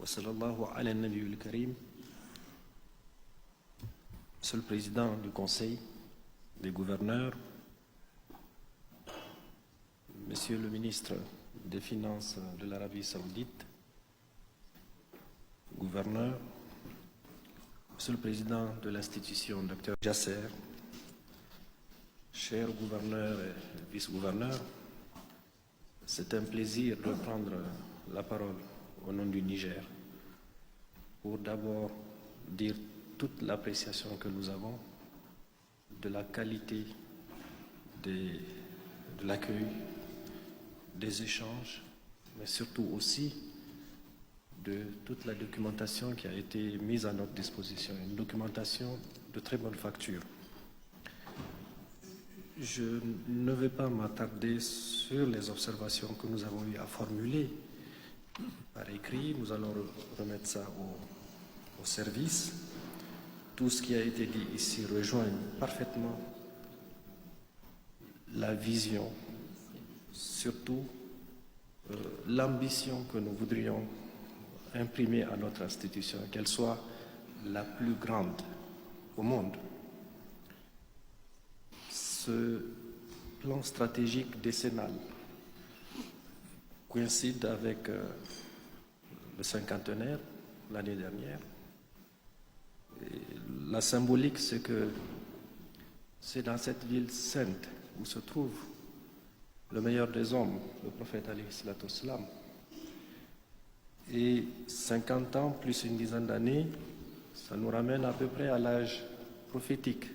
Wassalallahu ala nabiyul karim. Monsieur le Président du Conseil des gouverneurs, Monsieur le ministre des Finances de l'Arabie Saoudite, gouverneur, Monsieur le Président de l'institution Dr Jasser, chers gouverneurs et vice-gouverneurs, c'est un plaisir de prendre la parole au nom du Niger pour d'abord dire toute l'appréciation que nous avons de la qualité de l'accueil, des échanges, mais surtout aussi de toute la documentation qui a été mise à notre disposition, une documentation de très bonne facture. Je ne vais pas m'attarder sur les observations que nous avons eu à formuler par écrit. Nous allons remettre ça au service. Tout ce qui a été dit ici rejoint parfaitement la vision, surtout l'ambition que nous voudrions imprimer à notre institution, qu'elle soit la plus grande au monde. Ce plan stratégique décennal coïncide avec le cinquantenaire l'année dernière. Et la symbolique, c'est que c'est dans cette ville sainte où se trouve le meilleur des hommes, le prophète alayhi salatu wassalam. Et 50 ans plus une dizaine d'années, ça nous ramène à peu près à l'âge prophétique.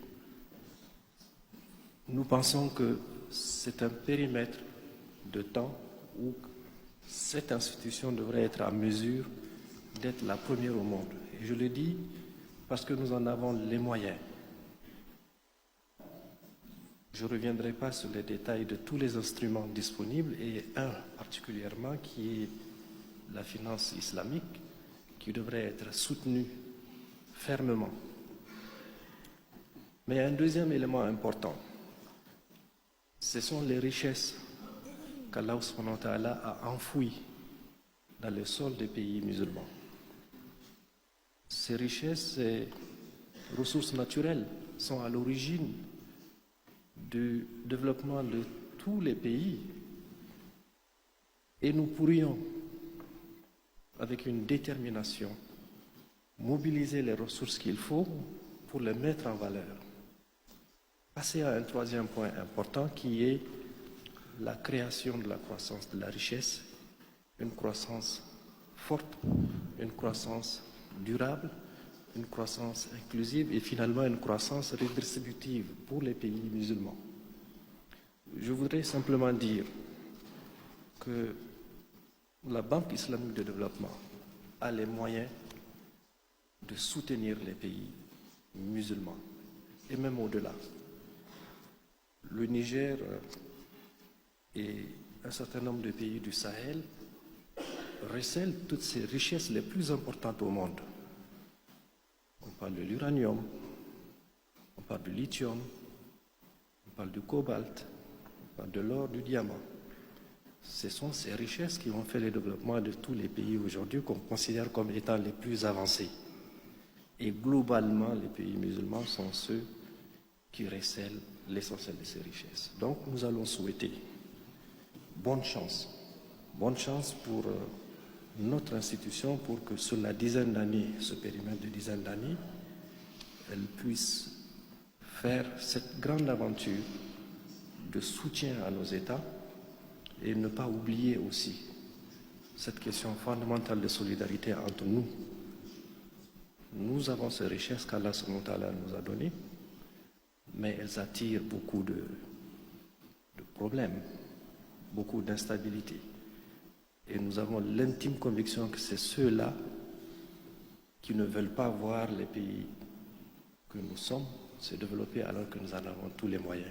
Nous pensons que c'est un périmètre de temps où cette institution devrait être à mesure d'être la première au monde. Et je le dis parce que nous en avons les moyens. Je ne reviendrai pas sur les détails de tous les instruments disponibles et un particulièrement qui est la finance islamique qui devrait être soutenue fermement. Mais un deuxième élément important, ce sont les richesses qu'Allah subhanahu wa ta'ala a enfouies dans le sol des pays musulmans. Ces richesses et ressources naturelles sont à l'origine du développement de tous les pays et nous pourrions, avec une détermination, mobiliser les ressources qu'il faut pour les mettre en valeur. Passer à un troisième point important qui est la création de la croissance de la richesse, une croissance forte, une croissance durable, une croissance inclusive et finalement une croissance redistributive pour les pays musulmans. Je voudrais simplement dire que la Banque islamique de développement a les moyens de soutenir les pays musulmans et même au-delà. Le Niger et un certain nombre de pays du Sahel recèlent toutes ces richesses les plus importantes au monde. On parle de l'uranium, on parle du lithium, on parle du cobalt, on parle de l'or, du diamant. Ce sont ces richesses qui ont fait le développement de tous les pays aujourd'hui qu'on considère comme étant les plus avancés. Et globalement, les pays musulmans sont ceux qui recèlent l'essentiel de ces richesses. Donc nous allons souhaiter bonne chance pour notre institution pour que sur la dizaine d'années, ce périmètre de dizaine d'années, elle puisse faire cette grande aventure de soutien à nos États et ne pas oublier aussi cette question fondamentale de solidarité entre nous. Nous avons ces richesses qu'Allah subhanahu wa ta'ala nous a données, mais elles attirent beaucoup de problèmes, beaucoup d'instabilité. Et nous avons l'intime conviction que c'est ceux-là qui ne veulent pas voir les pays que nous sommes se développer alors que nous en avons tous les moyens.